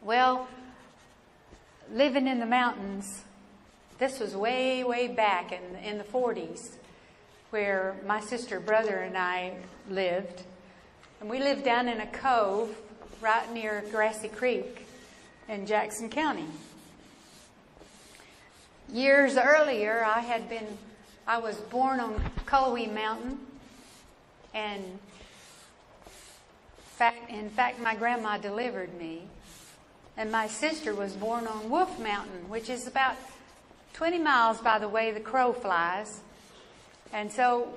Well, living in the mountains, this was way, way back in the 40s, where my sister, brother, and I lived. And we lived down in a cove right near Grassy Creek in Jackson County. Years earlier, I was born on Cullowhee Mountain, and in fact, my grandma delivered me. And my sister was born on Wolf Mountain, which is about 20 miles by the way the crow flies. And so,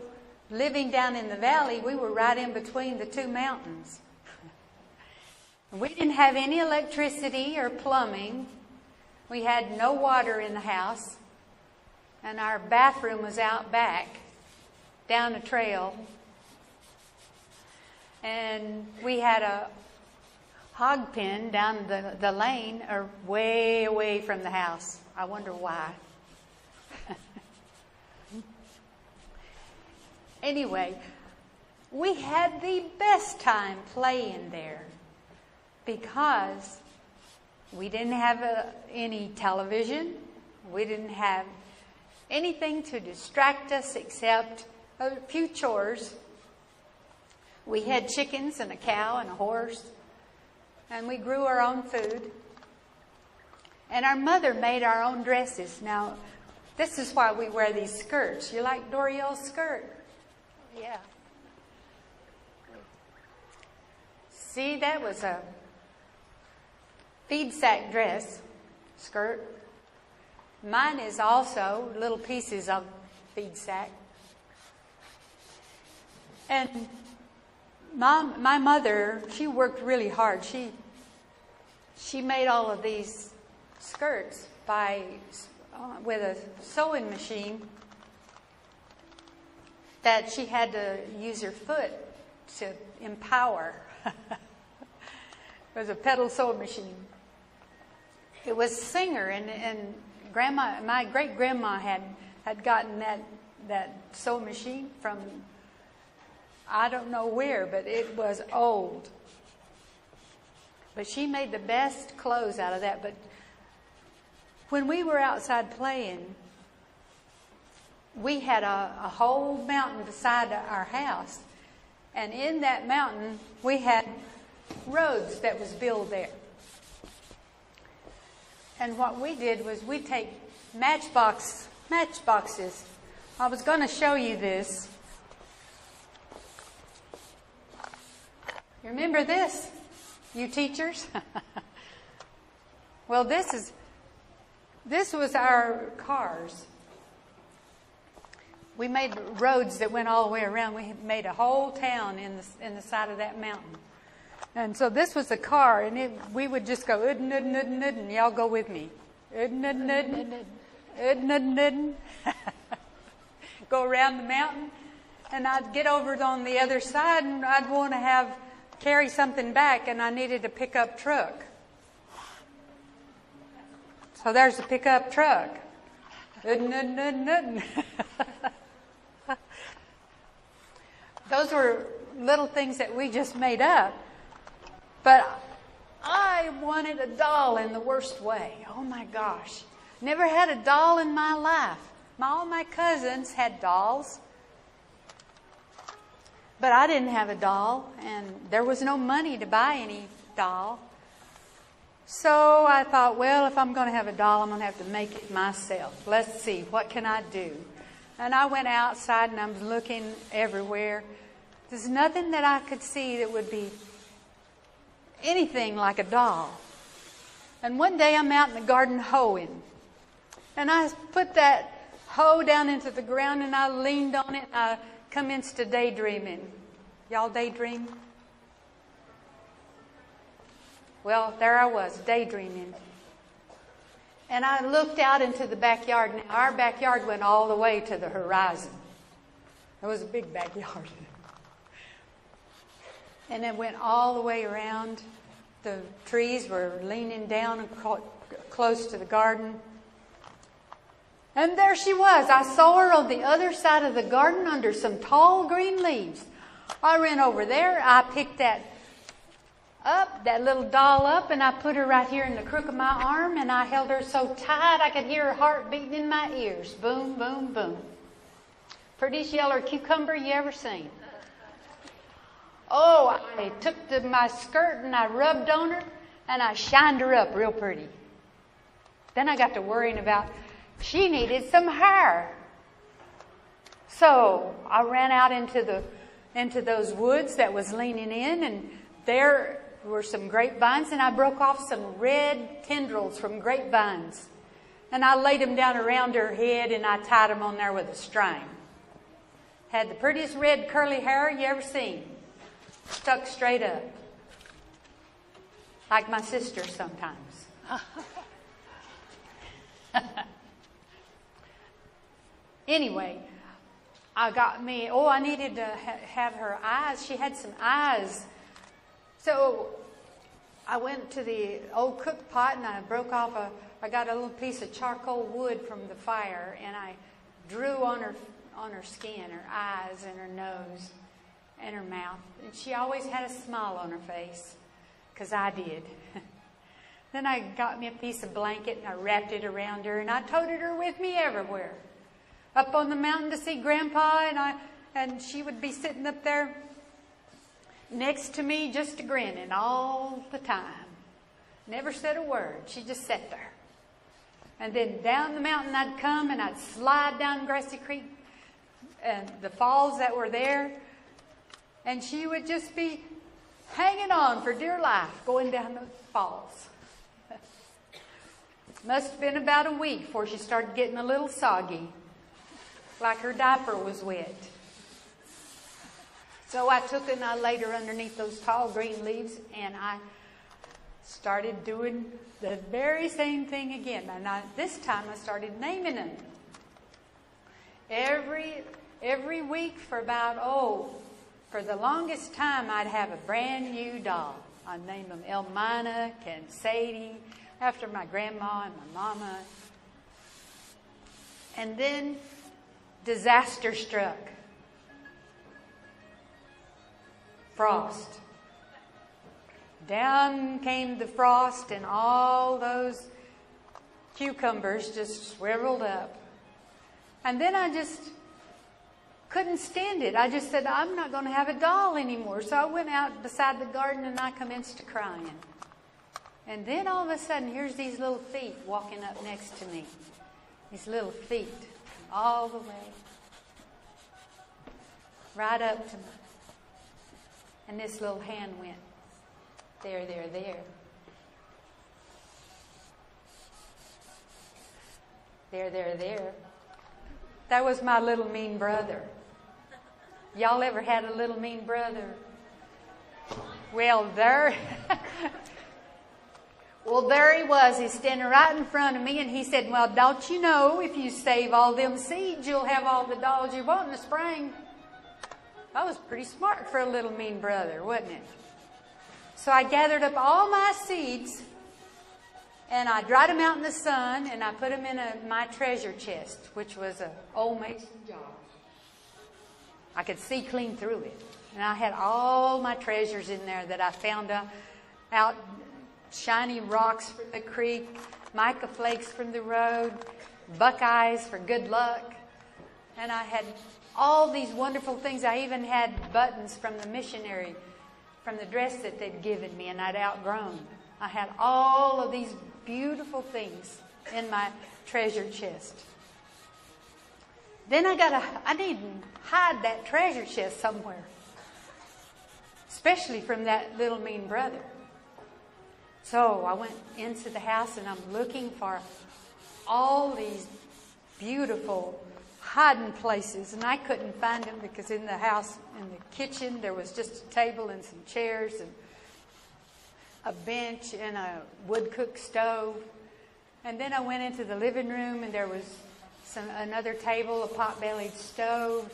living down in the valley, we were right in between the two mountains. We didn't have any electricity or plumbing. We had no water in the house. And our bathroom was out back, down a trail. And we had a hog pen down the lane, or way away from the house. I wonder why. Anyway, we had the best time playing there because we didn't have any television. We didn't have anything to distract us except a few chores. We had chickens and a cow and a horse, and we grew our own food. And our mother made our own dresses. Now, this is why we wear these skirts. You like Doreyl's skirt? Yeah. See, that was a feed sack dress, skirt. Mine is also little pieces of feed sack. And my mother, she worked really hard. She made all of these skirts with a sewing machine that she had to use her foot to empower. It was a pedal sewing machine. It was Singer, and my great grandma had gotten that sewing machine from I don't know where, but it was old. But she made the best clothes out of that. But when we were outside playing, we had a whole mountain beside our house. And in that mountain, we had roads that was built there. And what we did was we'd take matchboxes. I was going to show you this. You remember this, you teachers? Well, this was our cars. We made roads that went all the way around. We made a whole town in the side of that mountain. And so this was a car, and we would just go, ud, nud, nud, nud, and y'all go with me. Ud, nud, nud, ud, nud, nud. Go around the mountain, and I'd get over on the other side, and I'd want to carry something back, and I needed a pickup truck. So there's a pickup truck. Ud, nud, nud, nud. Those were little things that we just made up. But I wanted a doll in the worst way. Oh my gosh. Never had a doll in my life. All my cousins had dolls. But I didn't have a doll, and there was no money to buy any doll. So I thought, well, if I'm going to have a doll, I'm going to have to make it myself. Let's see, what can I do? And I went outside, and I was looking everywhere. There's nothing that I could see that would be anything like a doll. And one day I'm out in the garden hoeing. And I put that hoe down into the ground, and I leaned on it, and I commenced to daydreaming. Y'all daydream? Well, there I was, daydreaming. And I looked out into the backyard. Now, our backyard went all the way to the horizon. It was a big backyard. And it went all the way around. The trees were leaning down close to the garden. And there she was. I saw her on the other side of the garden under some tall green leaves. I ran over there. I picked that up, that little doll up, and I put her right here in the crook of my arm, and I held her so tight I could hear her heart beating in my ears. Boom, boom, boom. Prettiest yeller cucumber you ever seen. Oh, I took my skirt and I rubbed on her, and I shined her up real pretty. Then I got to worrying about she needed some hair. So I ran out into those woods that was leaning in, and there were some grapevines, and I broke off some red tendrils from grapevines. And I laid them down around her head, and I tied them on there with a string. Had the prettiest red curly hair you ever seen. Stuck straight up. Like my sister sometimes. Anyway, I needed to have her eyes. She had some eyes. So I went to the old cook pot and I I got a little piece of charcoal wood from the fire, and I drew on her skin, her eyes and her nose and her mouth. And she always had a smile on her face, because I did. Then I got me a piece of blanket and I wrapped it around her, and I toted her with me everywhere. Up on the mountain to see Grandpa, and she would be sitting up there next to me just grinning all the time. Never said a word. She just sat there. And then down the mountain I'd come, and I'd slide down Grassy Creek and the falls that were there, and she would just be hanging on for dear life going down the falls. Must have been about a week before she started getting a little soggy, like her diaper was wet. So I took her and I laid her underneath those tall green leaves, and I started doing the very same thing again. And this time I started naming them. Every week for for the longest time I'd have a brand new doll. I'd name them Elmina and Sadie, after my grandma and my mama. And then disaster struck. Frost. Down came the frost, and all those cucumbers just shriveled up. And then I just couldn't stand it. I just said, I'm not going to have a doll anymore. So I went out beside the garden and I commenced crying. And then all of a sudden, here's these little feet walking up next to me. These little feet, all the way, right up to me. And this little hand went, there, there, there. There, there, there. That was my little mean brother. Y'all ever had a little mean brother? Well, there he was. He's standing right in front of me, and he said, well, don't you know if you save all them seeds, you'll have all the dolls you want in the spring? That was pretty smart for a little mean brother, wasn't it? So I gathered up all my seeds, and I dried them out in the sun, and I put them in my treasure chest, which was an old mason jar. I could see clean through it. And I had all my treasures in there that I found out shiny rocks from the creek, mica flakes from the road, buckeyes for good luck. And I had all these wonderful things. I even had buttons from the missionary, from the dress that they'd given me and I'd outgrown. I had all of these beautiful things in my treasure chest. Then I need to hide that treasure chest somewhere, especially from that little mean brother. So I went into the house and I'm looking for all these beautiful hiding places, and I couldn't find them because in the house, in the kitchen, there was just a table and some chairs and a bench and a wood-cooked stove. And then I went into the living room, and there was another table, a pot-bellied stove,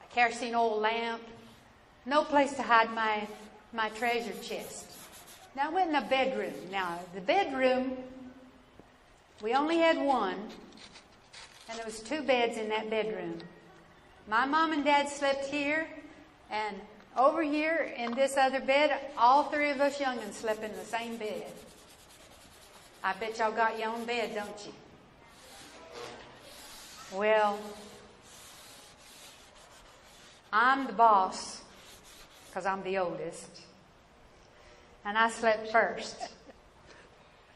a kerosene oil lamp. No place to hide my treasure chest. Now I went in the bedroom. Now the bedroom, we only had one, and there was 2 beds in that bedroom. My mom and dad slept here, and Over here in this other bed, all three of us young'uns slept in the same bed. I bet y'all got your own bed, don't you? Well, I'm the boss because I'm the oldest. And I slept first.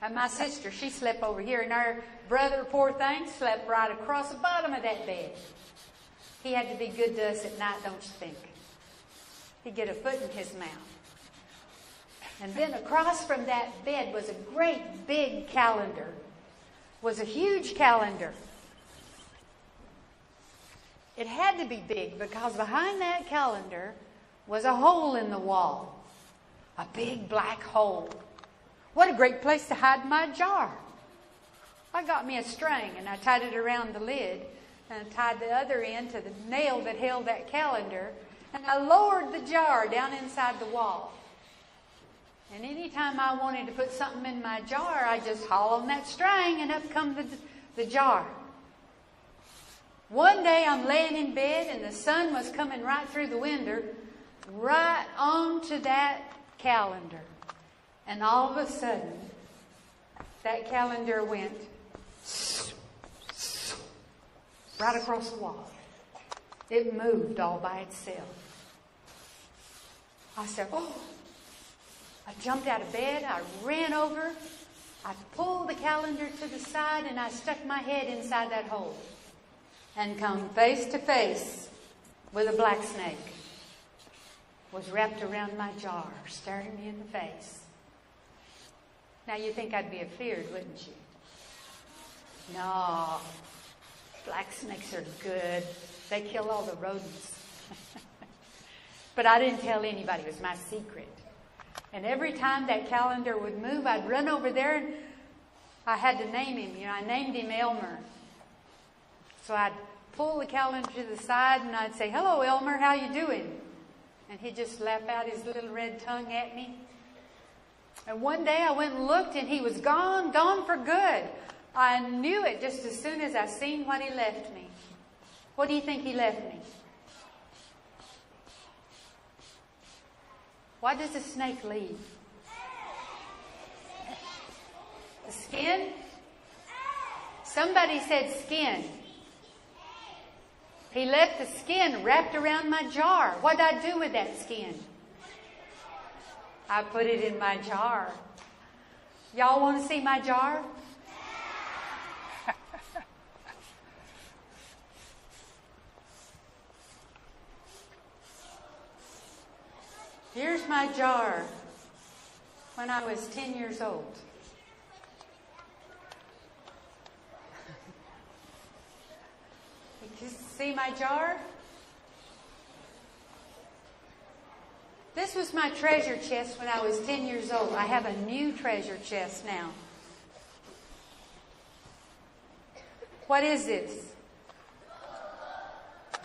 And my sister, she slept over here. And our brother, poor thing, slept right across the bottom of that bed. He had to be good to us at night, don't you think? He'd get a foot in his mouth. And then across from that bed was a great big calendar. Was a huge calendar. It had to be big because behind that calendar was a hole in the wall. A big black hole. What a great place to hide my jar. I got me a string and I tied it around the lid and I tied the other end to the nail that held that calendar, and I lowered the jar down inside the wall. And anytime I wanted to put something in my jar, I just haul on that string and up come the jar. One day I'm laying in bed and the sun was coming right through the window, right onto that calendar. And all of a sudden, that calendar went right across the wall. It moved all by itself. I said, oh. I jumped out of bed, I ran over, I pulled the calendar to the side, and I stuck my head inside that hole and come face to face with a black snake. Was wrapped around my jar, staring me in the face. Now you think I'd be afeared, wouldn't you? No, black snakes are good. They kill all the rodents. But I didn't tell anybody. It was my secret. And every time that calendar would move, I'd run over there and I had to name him. You know, I named him Elmer. So I'd pull the calendar to the side and I'd say, hello, Elmer, how you doing? And he'd just laugh out his little red tongue at me. And one day I went and looked and he was gone for good. I knew it just as soon as I seen what he left me. What do you think he left me? What does a snake leave? The skin? Somebody said skin. He left the skin wrapped around my jar. What did I do with that skin? I put it in my jar. Y'all want to see my jar? Here's my jar when I was 10 years old. You see my jar? This was my treasure chest when I was 10 years old. I have a new treasure chest now. What is this?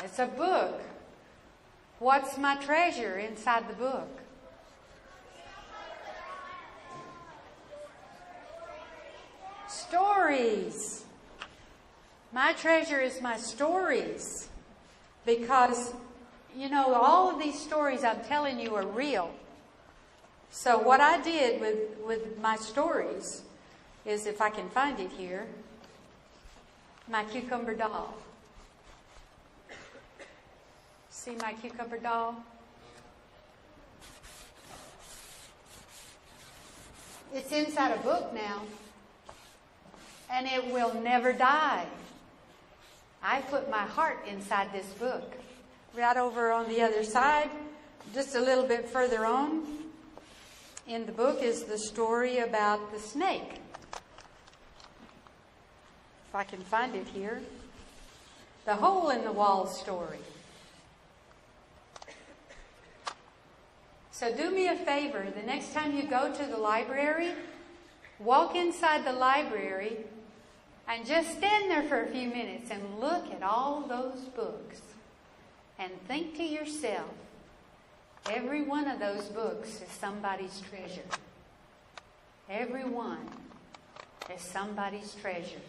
It's a book. What's my treasure inside the book? Stories. My treasure is my stories. Because, you know, all of these stories I'm telling you are real. So what I did with my stories is, if I can find it here, my cucumber doll. See my cucumber doll? It's inside a book now, and it will never die. I put my heart inside this book. Right over on the other side, just a little bit further on, in the book is the story about the snake. If I can find it here. The hole in the wall story. So do me a favor, the next time you go to the library, walk inside the library and just stand there for a few minutes and look at all those books and think to yourself, every one of those books is somebody's treasure. Every one is somebody's treasure.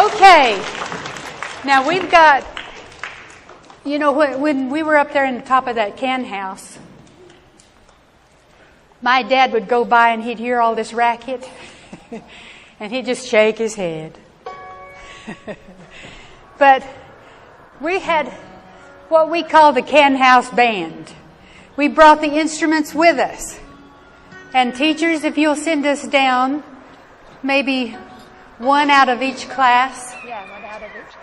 Okay. Now we've got, you know, when we were up there in the top of that can house, my dad would go by and he'd hear all this racket and he'd just shake his head. But we had what we call the can house band. We brought the instruments with us. And teachers, if you'll send us down, maybe one out of each class. Yeah, one out of each.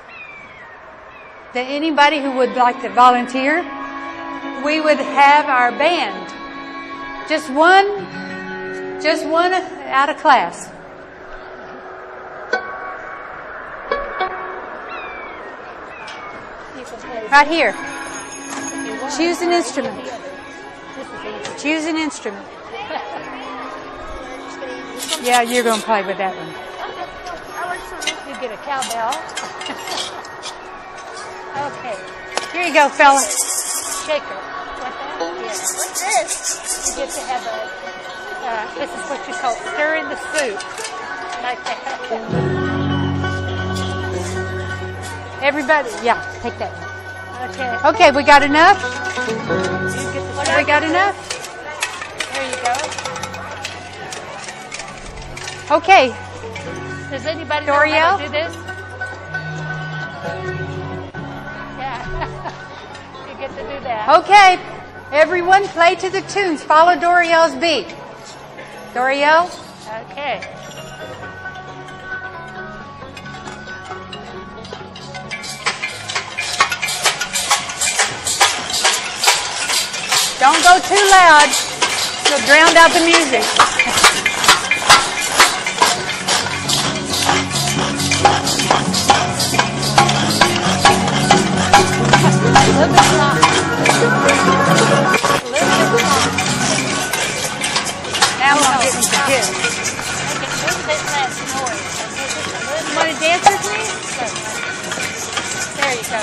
Then anybody who would like to volunteer, we would have our band. Just one out of class. Right here. Choose an instrument. Choose an instrument. Yeah, you're going to play with that one. You get a cowbell. Okay. Here you go, fella. Shaker. What's that? Yeah. What's this? You get to have this is what you call stirring the soup. Like that. Everybody, yeah, take that one. Okay. Okay, we got enough? You get the We got enough? There you go. Okay. Does anybody Doreyl? know how to do this? Yeah. You get to do that. Okay. Everyone play to the tunes. Follow Doreyel's beat. Doreyl? Okay. Don't go too loud. You'll drown out the music. A little bit long. Now we're going to get into good. Make it a little bit less noise. You want to dance with me? There you go.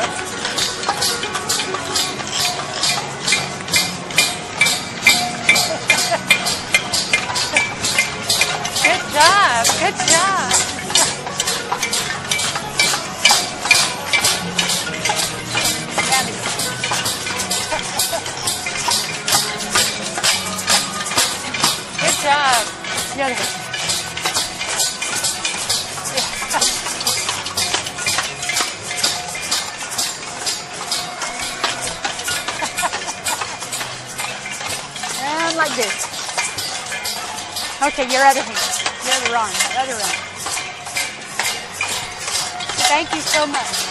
Good job. Good job. Good job. The other one. And like this. Okay, your other hand. Your other arm. Other arm. Thank you so much.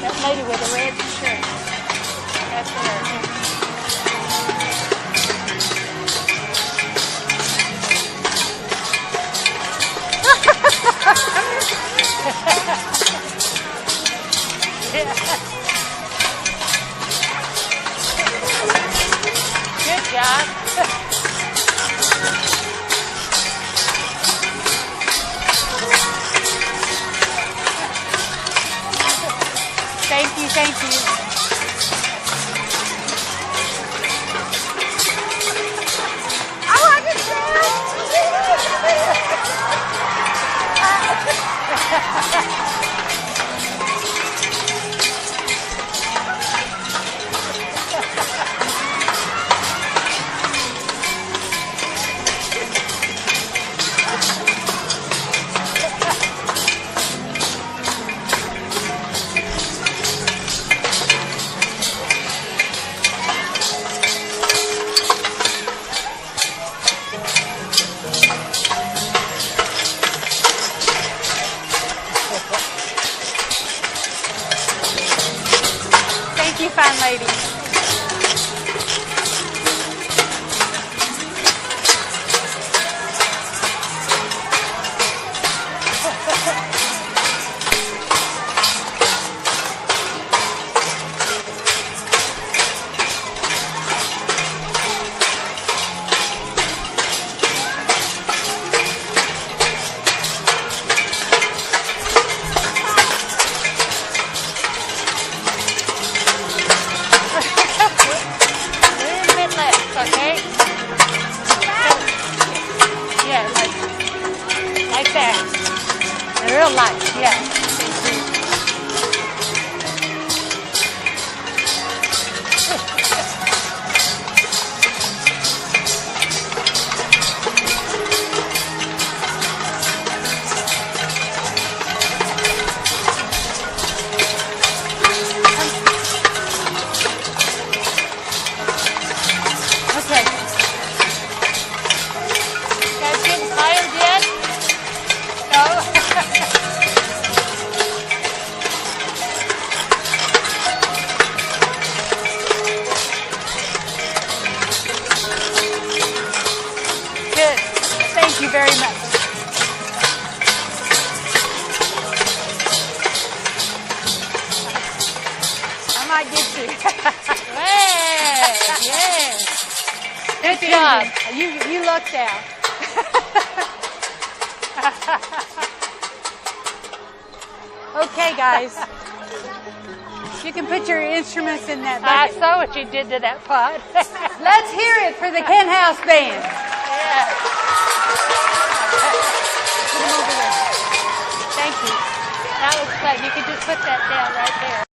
That lady with the red shirt. That's her. Good job. Thank you, thank you. I want to Thank you, fine lady. might get you. Good job. You lucked out. Okay, guys. You can put your instruments in that I bucket. saw what you did to that pot. Let's hear it for the Kent House Band. Yeah. Put them over there. Thank you. That was fun. You could just put that down right there.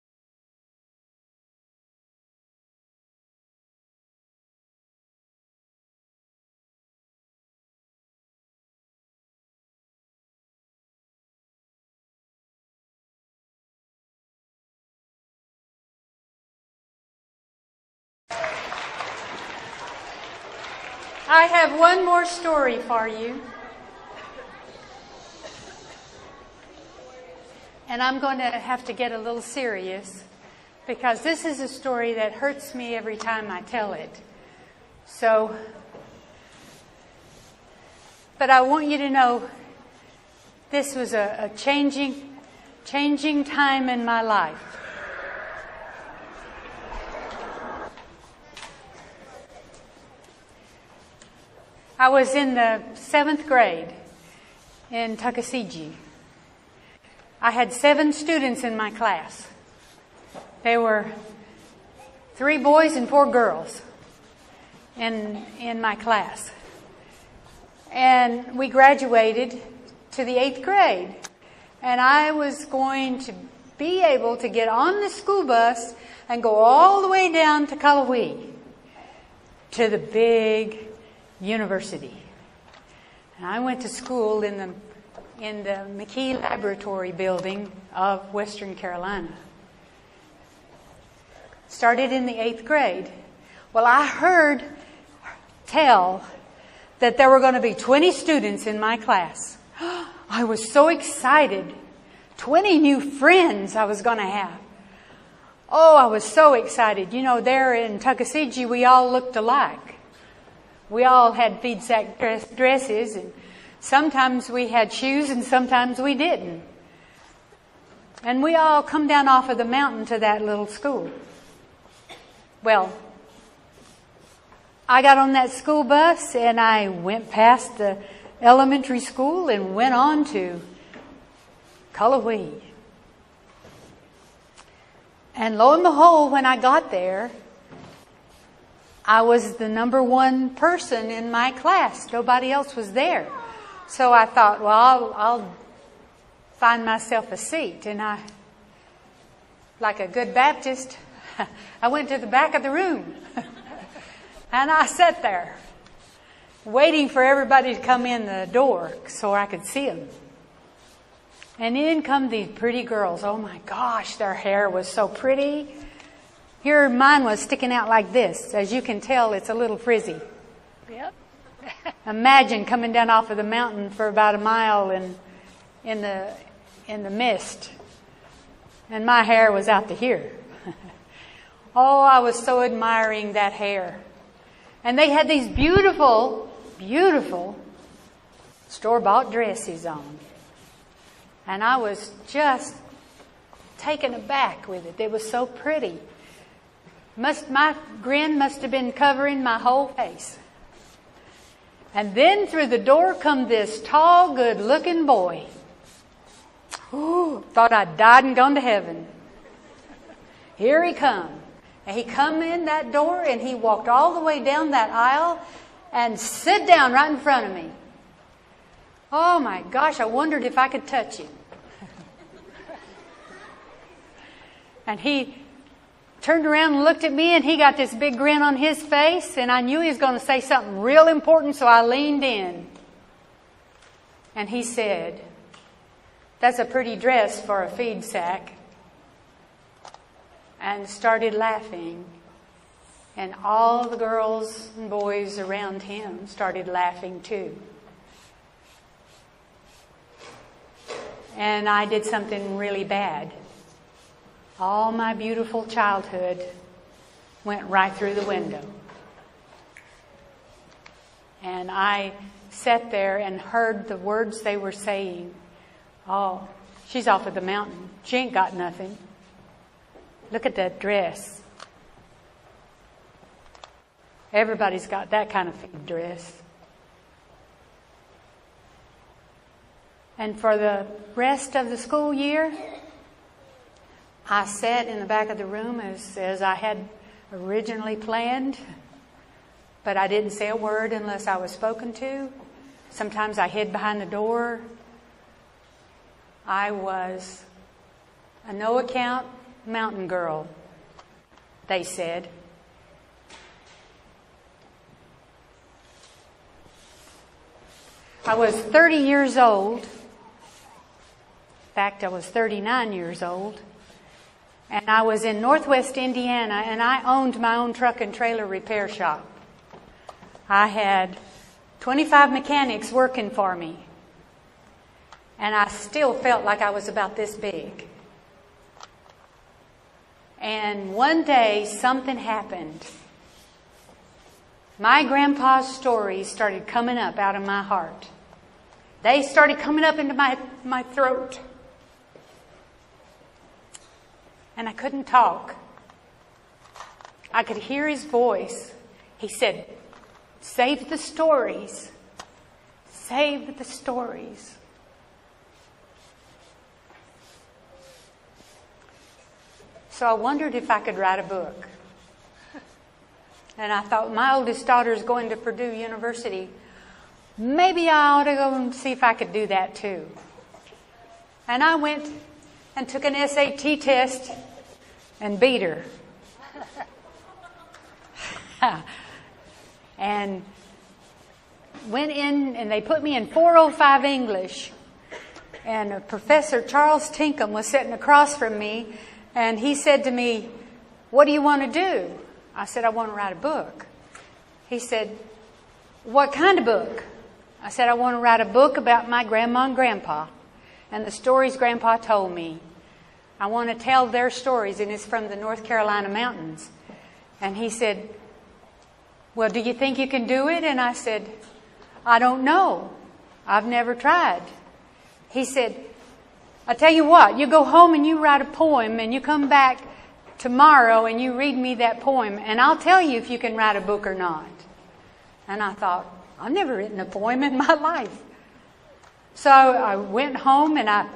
I have one more story for you. And I'm going to have to get a little serious because this is a story that hurts me every time I tell it. So, but I want you to know this was a changing time in my life. I was in the 7th grade in Tuckasegee. I had 7 students in my class. There were 3 boys and 4 girls in my class. And we graduated to the 8th grade. And I was going to be able to get on the school bus and go all the way down to Cullowhee, to the big university. And I went to school in the McKee Laboratory building of Western Carolina. Started in the 8th grade. Well, I heard tell that there were going to be 20 students in my class. I was so excited. 20 new friends I was going to have. Oh, I was so excited. You know, there in Tuckasegee, we all looked alike. We all had feed sack dresses, and sometimes we had shoes and sometimes we didn't. And we all come down off of the mountain to that little school. Well, I got on that school bus and I went past the elementary school and went on to Cullowhee. And lo and behold, when I got there, I was the number 1 person in my class. Nobody else was there. So I thought, well, I'll find myself a seat. And I, like a good Baptist, I went to the back of the room. And I sat there, waiting for everybody to come in the door so I could see them. And in come these pretty girls. Oh my gosh, their hair was so pretty. Here, mine was sticking out like this. As you can tell, it's a little frizzy. Yep. Imagine coming down off of the mountain for about a mile in the mist. And my hair was out to here. Oh, I was so admiring that hair. And they had these beautiful, beautiful store-bought dresses on. And I was just taken aback with it. It was so pretty. My grin must have been covering my whole face. And then through the door come this tall, good-looking boy. Ooh, thought I'd died and gone to heaven. Here he come. And he come in that door and he walked all the way down that aisle and sit down right in front of me. Oh my gosh, I wondered if I could touch him. And he turned around and looked at me, and he got this big grin on his face, and I knew he was going to say something real important, so I leaned in. And he said, "That's a pretty dress for a feed sack." And started laughing. And all the girls and boys around him started laughing too. And I did something really bad. All my beautiful childhood went right through the window. And I sat there and heard the words they were saying. Oh, she's off of the mountain. She ain't got nothing. Look at that dress. Everybody's got that kind of dress. And for the rest of the school year, I sat in the back of the room as I had originally planned, but I didn't say a word unless I was spoken to. Sometimes I hid behind the door. I was a no-account mountain girl, they said. I was 30 years old. In fact, I was 39 years old. And I was in Northwest Indiana, and I owned my own truck and trailer repair shop. I had 25 mechanics working for me. And I still felt like I was about this big. And one day, something happened. My grandpa's stories started coming up out of my heart. They started coming up into my throat. And I couldn't talk. I could hear his voice. He said, "Save the stories. Save the stories." So I wondered if I could write a book. And I thought, my oldest daughter is going to Purdue University. Maybe I ought to go and see if I could do that too. And I went and took an SAT test and beat her. And went in, and they put me in 405 English. And Professor Charles Tinkham was sitting across from me, and he said to me, "What do you want to do?" I said, "I want to write a book." He said, "What kind of book?" I said, "I want to write a book about my grandma and grandpa and the stories Grandpa told me. I want to tell their stories, and it's from the North Carolina mountains." And he said, "Well, do you think you can do it?" And I said, "I don't know. I've never tried." He said, "I tell you what, you go home and you write a poem, and you come back tomorrow and you read me that poem, and I'll tell you if you can write a book or not." And I thought, I've never written a poem in my life. So I went home, and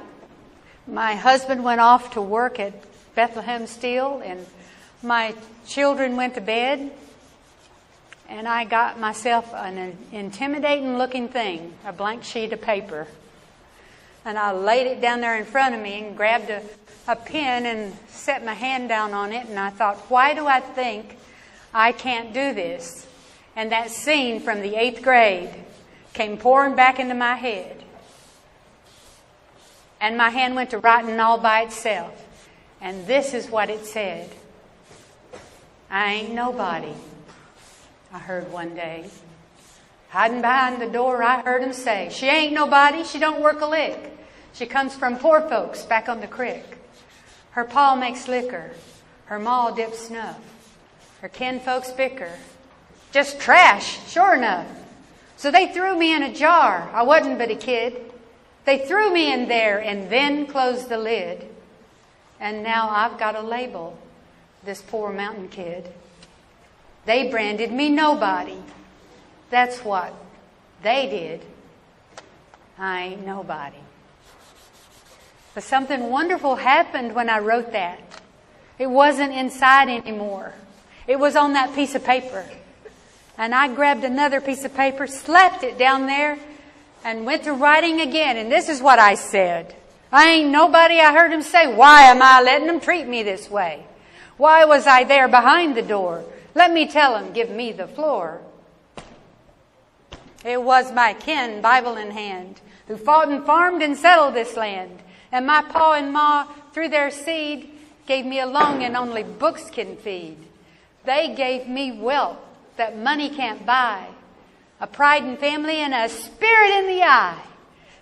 my husband went off to work at Bethlehem Steel, and my children went to bed, and I got myself an intimidating looking thing, a blank sheet of paper. And I laid it down there in front of me and grabbed a pen and set my hand down on it. And I thought, why do I think I can't do this? And that scene from the 8th grade came pouring back into my head. And my hand went to writing all by itself. And this is what it said. "I ain't nobody," I heard one day. Hiding behind the door, I heard him say, "She ain't nobody, she don't work a lick. She comes from poor folks back on the creek. Her pa makes liquor, her ma dips snuff. Her kin folks bicker. Just trash, sure enough. So they threw me in a jar, I wasn't but a kid. They threw me in there and then closed the lid. And now I've got a label, this poor mountain kid. They branded me nobody. That's what they did. I ain't nobody." But something wonderful happened when I wrote that. It wasn't inside anymore. It was on that piece of paper. And I grabbed another piece of paper, slapped it down there, and went to writing again. And this is what I said. "I ain't nobody," I heard him say. "Why am I letting them treat me this way? Why was I there behind the door? Let me tell them, give me the floor." It was my kin, Bible in hand, who fought and farmed and settled this land. And my pa and ma, through their seed, gave me a lung and only books can feed. They gave me wealth that money can't buy, a pride in family and a spirit in the eye.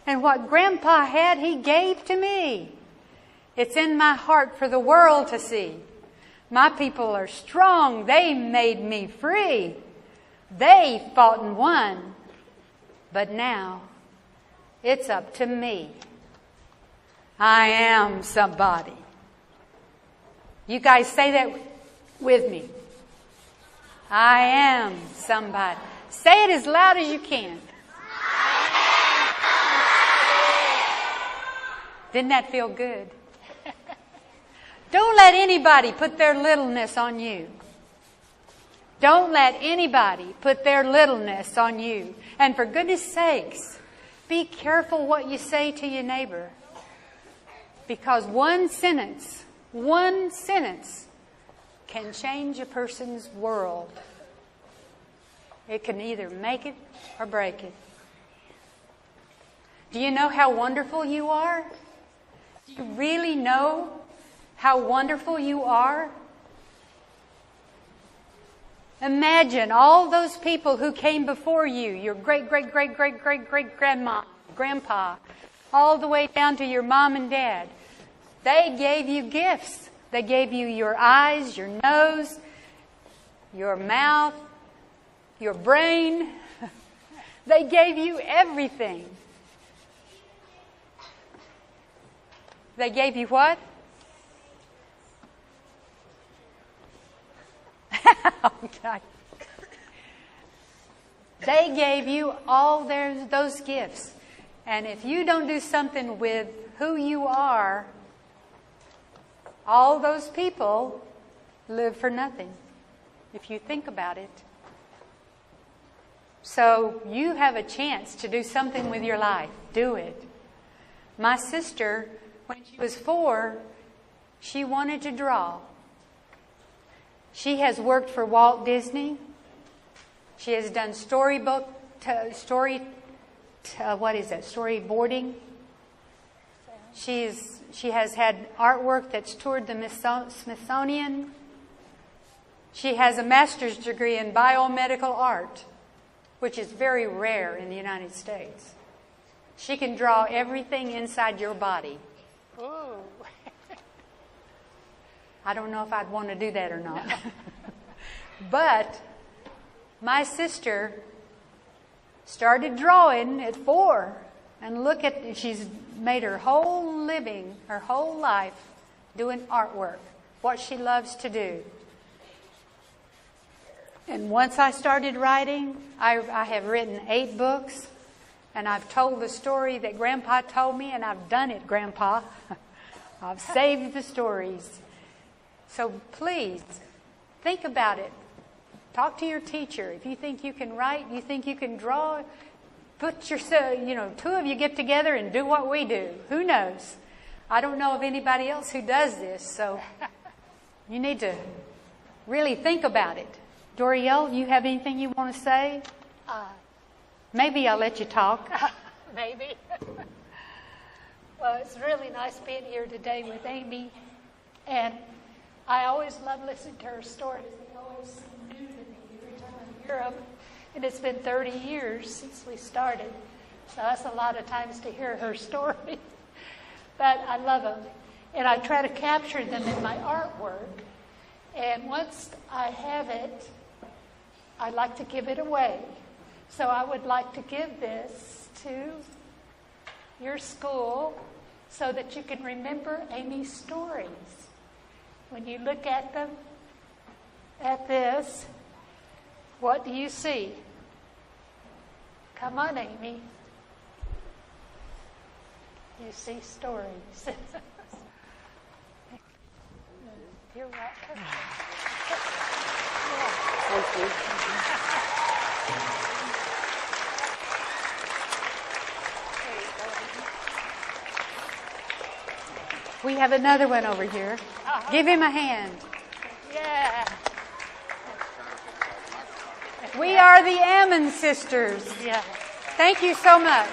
And what Grandpa had, he gave to me. It's in my heart for the world to see. My people are strong. They made me free. They fought and won. But now, it's up to me. I am somebody. You guys say that with me. I am somebody. Say it as loud as you can. Didn't that feel good? Don't let anybody put their littleness on you. Don't let anybody put their littleness on you. And for goodness sakes, be careful what you say to your neighbor. Because one sentence can change a person's world. It can either make it or break it. Do you know how wonderful you are? Do you really know how wonderful you are? Imagine all those people who came before you, your great-great-great-great-great-great-grandma, grandpa, all the way down to your mom and dad. They gave you gifts. They gave you your eyes, your nose, your mouth, your brain. They gave you everything. They gave you what? Okay. They gave you all those gifts. And if you don't do something with who you are, all those people live for nothing, if you think about it. So you have a chance to do something with your life. Do it. My sister, when she was 4, she wanted to draw. She has worked for Walt Disney. She has done storyboarding. She has had artwork that's toured the Smithsonian. She has a master's degree in biomedical art, which is very rare in the United States. She can draw everything inside your body. Ooh. I don't know if I'd want to do that or not. But my sister started drawing at 4. And look at, she's made her whole living, her whole life, doing artwork, what she loves to do. And once I started writing, I have written 8 books, and I've told the story that Grandpa told me, and I've done it, Grandpa. I've saved the stories. So please, think about it. Talk to your teacher. If you think you can write, you think you can draw, put yourself, 2 of you get together and do what we do. Who knows? I don't know of anybody else who does this, so you need to really think about it. Doreyl, you have anything you want to say? Maybe I'll let you talk. Maybe. Well, it's really nice being here today with Amy. And I always love listening to her stories. They always seem new to me every time I hear them. And it's been 30 years since we started. So that's a lot of times to hear her story. But I love them. And I try to capture them in my artwork. And once I have it, I like to give it away. So I would like to give this to your school so that you can remember Amy's stories. When you look at them, at this, what do you see? Come on, Amy. You see stories. You're welcome. Thank you. We have another one over here. Give him a hand. Yeah. We are the Ammons sisters. Yeah. Thank you so much.